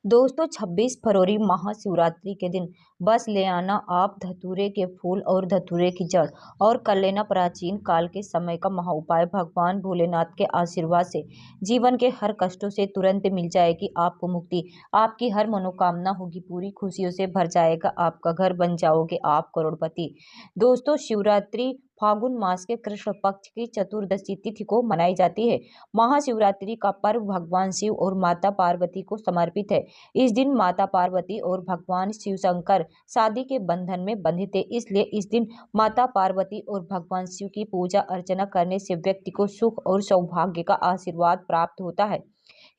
दोस्तों 26 फरवरी महाशिवरात्रि के दिन बस ले आना आप धतूरे के फूल और धतूरे की जड़ और कर लेना प्राचीन काल के समय का महाउपाय। भगवान भोलेनाथ के आशीर्वाद से जीवन के हर कष्टों से तुरंत मिल जाएगी आपको मुक्ति। आपकी हर मनोकामना होगी पूरी, खुशियों से भर जाएगा आपका घर, बन जाओगे आप करोड़पति। दोस्तों शिवरात्रि फागुन मास के कृष्ण पक्ष की चतुर्दशी तिथि को मनाई जाती है। महाशिवरात्रि का पर्व भगवान शिव और माता पार्वती को समर्पित है। इस दिन माता पार्वती और भगवान शिव शंकर शादी के बंधन में बंधे थे, इसलिए इस दिन माता पार्वती और भगवान शिव की पूजा अर्चना करने से व्यक्ति को सुख और सौभाग्य का आशीर्वाद प्राप्त होता है।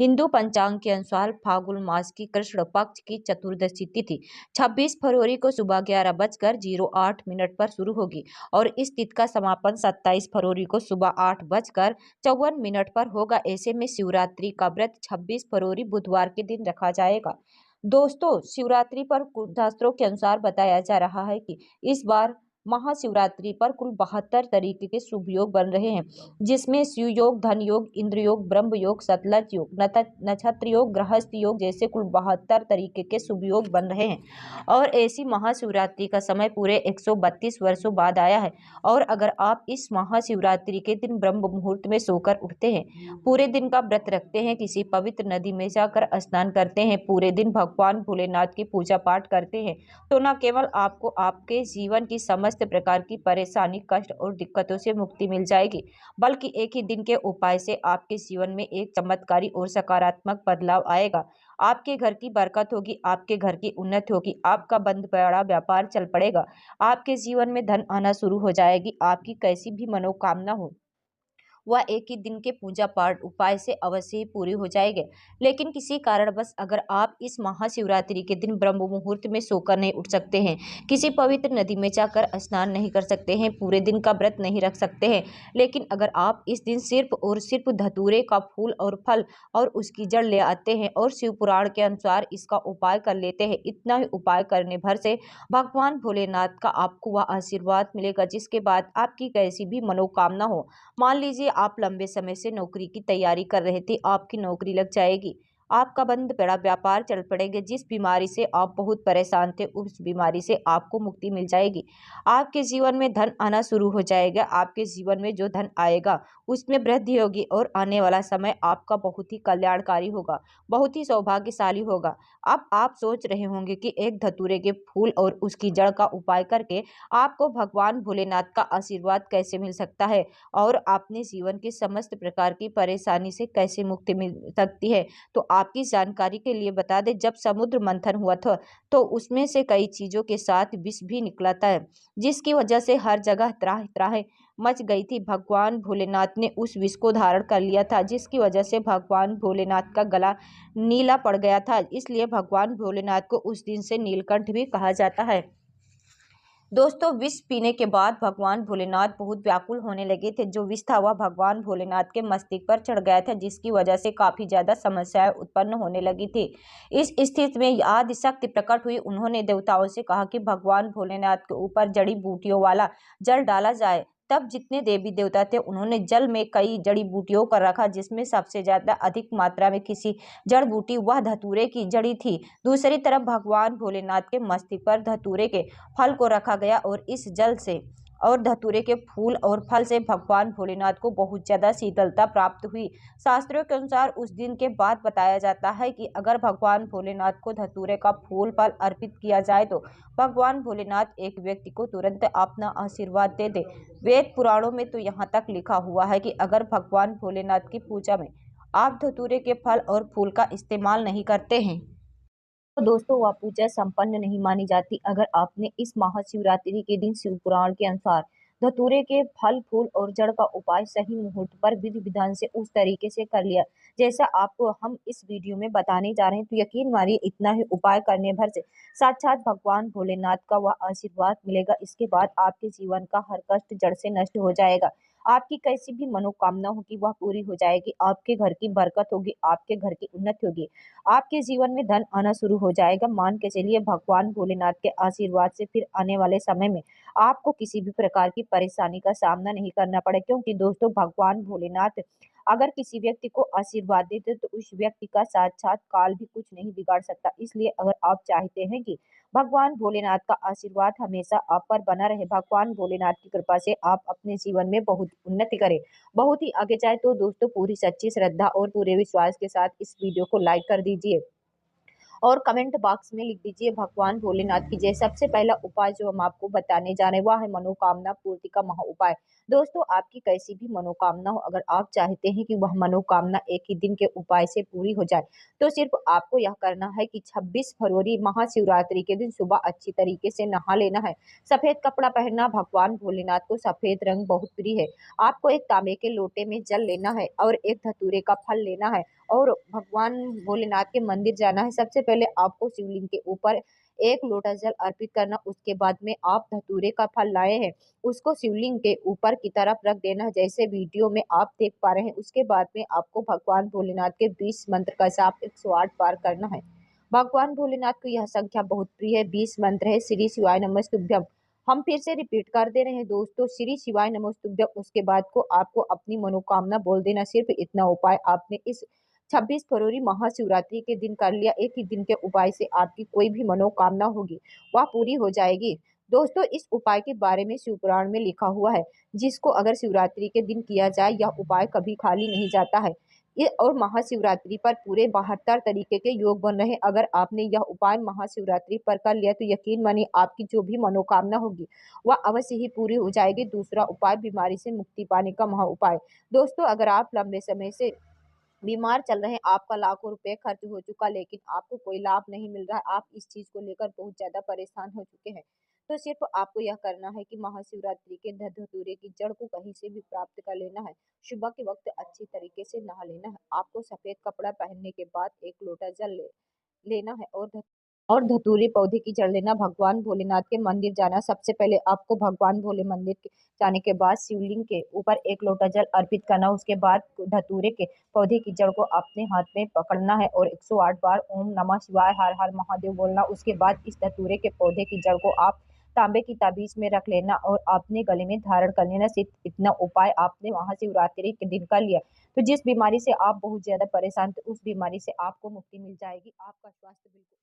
हिंदू पंचांग के अनुसार फागुन मास की कृष्ण पक्ष की चतुर्दशी तिथि 26 फरवरी को सुबह 11:08 पर शुरू होगी और इस तिथि का समापन 27 फरवरी को सुबह 8:54 पर होगा। ऐसे में शिवरात्रि का व्रत 26 फरवरी बुधवार के दिन रखा जाएगा। दोस्तों शिवरात्रि पर शास्त्रों के अनुसार बताया जा रहा है कि इस बार महाशिवरात्रि पर कुल 72 तरीके के शुभ योग बन रहे हैं, जिसमें शिव योग, धन योग, इंद्र योग, ब्रह्म योग, सतलज योग, नक्षत्र योग, गृहस्थ योग जैसे कुल 72 तरीके के शुभ योग बन रहे हैं। और ऐसी महाशिवरात्रि का समय पूरे 132 वर्षों बाद आया है। और अगर आप इस महाशिवरात्रि के दिन ब्रह्म मुहूर्त में सोकर उठते हैं, पूरे दिन का व्रत रखते हैं, किसी पवित्र नदी में जाकर स्नान करते हैं, पूरे दिन भगवान भोलेनाथ की पूजा पाठ करते हैं, तो न केवल आपको आपके जीवन की समस्त प्रकार की परेशानी, कष्ट और दिक्कतों से मुक्ति मिल जाएगी, बल्कि एक ही दिन के उपाय से आपके जीवन में एक चमत्कारी और सकारात्मक बदलाव आएगा। आपके घर की बरकत होगी, आपके घर की उन्नति होगी, आपका बंद पड़ा व्यापार चल पड़ेगा, आपके जीवन में धन आना शुरू हो जाएगी। आपकी कैसी भी मनोकामना हो वह एक ही दिन के पूजा पाठ उपाय से अवश्य ही पूरी हो जाएगी। लेकिन किसी कारणवश अगर आप इस महाशिवरात्रि के दिन ब्रह्म मुहूर्त में सोकर नहीं उठ सकते हैं, किसी पवित्र नदी में जाकर स्नान नहीं कर सकते हैं, पूरे दिन का व्रत नहीं रख सकते हैं, लेकिन अगर आप इस दिन सिर्फ और सिर्फ धतूरे का फूल और फल और उसकी जड़ ले आते हैं और शिव पुराण के अनुसार इसका उपाय कर लेते हैं, इतना ही उपाय करने भर से भगवान भोलेनाथ का आपको वह आशीर्वाद मिलेगा, जिसके बाद आपकी कैसी भी मनोकामना हो। मान लीजिए आप लंबे समय से नौकरी की तैयारी कर रहे थे, आपकी नौकरी लग जाएगी, आपका बंद पड़ा व्यापार चल पड़ेगा, जिस बीमारी से आप बहुत परेशान थे उस बीमारी से आपको मुक्ति मिल जाएगी, आपके जीवन में धन आना शुरू हो जाएगा, आपके जीवन में जो धन आएगा उसमें वृद्धि होगी और आने वाला समय आपका बहुत ही कल्याणकारी होगा, बहुत ही सौभाग्यशाली होगा। अब आप सोच रहे होंगे कि एक धतूरे के फूल और उसकी जड़ का उपाय करके आपको भगवान भोलेनाथ का आशीर्वाद कैसे मिल सकता है और अपने जीवन की समस्त प्रकार की परेशानी से कैसे मुक्ति मिल सकती है। तो आपकी जानकारी के लिए बता दें, जब समुद्र मंथन हुआ था तो उसमें से कई चीजों के साथ विष भी निकला था, जिसकी वजह से हर जगह त्राह त्राह मच गई थी। भगवान भोलेनाथ ने उस विष को धारण कर लिया था, जिसकी वजह से भगवान भोलेनाथ का गला नीला पड़ गया था, इसलिए भगवान भोलेनाथ को उस दिन से नीलकंठ भी कहा जाता है। दोस्तों विष पीने के बाद भगवान भोलेनाथ बहुत व्याकुल होने लगे थे। जो विष था वह भगवान भोलेनाथ के मस्तिष्क पर चढ़ गया था, जिसकी वजह से काफी ज्यादा समस्याएं उत्पन्न होने लगी थी। इस स्थिति में आदि शक्ति प्रकट हुई। उन्होंने देवताओं से कहा कि भगवान भोलेनाथ के ऊपर जड़ी बूटियों वाला जल डाला जाए। तब जितने देवी देवता थे उन्होंने जल में कई जड़ी बूटियों को रखा, जिसमें सबसे ज्यादा अधिक मात्रा में किसी जड़ बूटी वह धतूरे की जड़ी थी। दूसरी तरफ भगवान भोलेनाथ के मस्तिष्क पर धतूरे के फल को रखा गया और इस जल से और धतूरे के फूल और फल से भगवान भोलेनाथ को बहुत ज्यादा शीतलता प्राप्त हुई। शास्त्रों के अनुसार उस दिन के बाद बताया जाता है कि अगर भगवान भोलेनाथ को धतूरे का फूल फल अर्पित किया जाए तो भगवान भोलेनाथ एक व्यक्ति को तुरंत अपना आशीर्वाद दे दे। वेद पुराणों में तो यहाँ तक लिखा हुआ है कि अगर भगवान भोलेनाथ की पूजा में आप धतूरे के फल और फूल का इस्तेमाल नहीं करते हैं तो दोस्तों वह पूजा संपन्न नहीं मानी जाती। अगर आपने इस महाशिवरात्रि के दिन शिव पुराण के अनुसार धतूरे के फल फूल और जड़ का उपाय सही मुहूर्त पर विधि विधान से उस तरीके से कर लिया जैसा आपको हम इस वीडियो में बताने जा रहे हैं, तो यकीन मानिए इतना ही उपाय करने भर से साक्षात भगवान भोलेनाथ का वह आशीर्वाद मिलेगा। इसके बाद आपके जीवन का हर कष्ट जड़ से नष्ट हो जाएगा, आपकी कैसी भी मनोकामना होगी वह पूरी हो जाएगी, आपके घर की बरकत होगी, आपके घर की उन्नति होगी, आपके जीवन में धन आना शुरू हो जाएगा। मान के चलिए भगवान भोलेनाथ के आशीर्वाद से फिर आने वाले समय में आपको किसी भी प्रकार की परेशानी का सामना नहीं करना पड़े, क्योंकि दोस्तों भगवान भोलेनाथ अगर किसी व्यक्ति को आशीर्वाद देते तो उस व्यक्ति का साक्षात काल भी कुछ नहीं बिगाड़ सकता। इसलिए अगर आप चाहते हैं कि भगवान भोलेनाथ का आशीर्वाद हमेशा आप पर बना रहे, भगवान भोलेनाथ की कृपा से आप अपने जीवन में बहुत उन्नति करें, बहुत ही आगे जाए, तो दोस्तों पूरी सच्ची श्रद्धा और पूरे विश्वास के साथ इस वीडियो को लाइक कर दीजिए और कमेंट बॉक्स में लिख दीजिए भगवान भोलेनाथ की जय। सबसे पहला उपाय जो हम आपको बताने जा रहे हैं वह है मनोकामना पूर्ति का महा उपाय। दोस्तों आपकी कैसी भी मनोकामना हो, अगर आप चाहते हैं कि वह मनोकामना एक ही दिन के उपाय से पूरी हो जाए, तो सिर्फ आपको यह करना है कि 26 फरवरी महाशिवरात्रि के दिन सुबह अच्छी तरीके से नहा लेना है। सफेद कपड़ा पहनना, भगवान भोलेनाथ को सफेद रंग बहुत प्रिय है। आपको एक तांबे के लोटे में जल लेना है और एक धतूरे का फल लेना है और भगवान भोलेनाथ के मंदिर जाना है। सबसे पहले आपको शिवलिंग के ऊपर एक लोटा जल अर्पित करना, उसके बाद में आप धतूरे का फल लाए हैं उसको शिवलिंग के ऊपर की तरफ रख देना है, जैसे वीडियो में आप देख पा रहे हैं। उसके बाद में आपको भगवान भोलेनाथ के 20 मंत्र का जाप 108 बार करना है। भगवान भोलेनाथ को यह संख्या बहुत प्रिय है। 20 मंत्र है श्री शिवाय नमस्तुभ्यम। हम फिर से रिपीट कर दे रहे हैं दोस्तों, श्री शिवाय नमस्तुभ्यम। उसके बाद को आपको अपनी मनोकामना बोल देना। सिर्फ इतना उपाय आपने इस 26 फरवरी महाशिवरात्रि के दिन कर लिया, एक ही दिन के उपाय से आपकी कोई भी मनोकामना होगी वह पूरी हो जाएगी। दोस्तों इस उपाय के बारे में शिव पुराण में लिखा हुआ है, जिसको अगर शिवरात्रि के दिन किया जाए यह उपाय कभी खाली नहीं जाता है। ये और महाशिवरात्रि पर पूरे 72 तरीके के योग बन रहे हैं। अगर आपने यह उपाय महाशिवरात्रि पर कर लिया तो यकीन मानिए आपकी जो भी मनोकामना होगी वह अवश्य ही पूरी हो जाएगी। दूसरा उपाय बीमारी से मुक्ति पाने का महा उपाय। दोस्तों अगर आप लंबे समय से बीमार चल रहे हैं, आपका लाखों रुपए खर्च हो चुका लेकिन आपको कोई लाभ नहीं मिल रहा है, आप इस चीज को लेकर बहुत ज्यादा परेशान हो चुके हैं, तो सिर्फ आपको यह करना है कि महाशिवरात्रि के धतूरे की जड़ को कहीं से भी प्राप्त कर लेना है। सुबह के वक्त अच्छी तरीके से नहा लेना है। आपको सफेद कपड़ा पहनने के बाद एक लोटा जल लेना है और धतूरे पौधे की जड़ लेना। भगवान भोलेनाथ के मंदिर जाना। सबसे पहले आपको भगवान भोले मंदिर के जाने के बाद शिवलिंग के ऊपर एक लोटा जल अर्पित करना। उसके बाद धतूरे के पौधे की जड़ को अपने हाथ में पकड़ना है और 108 बार ओम नमः शिवाय हर हर महादेव बोलना। उसके बाद इस धतूरे के पौधे की जड़ को आप तांबे की ताबीज में रख लेना और अपने गले में धारण कर लेना। सिर्फ इतना उपाय आपने महाशिवरात्रि के दिन कर लिया तो जिस बीमारी से आप बहुत ज्यादा परेशान थे उस बीमारी से आपको मुक्ति मिल जाएगी। आपका स्वास्थ्य बिल्कुल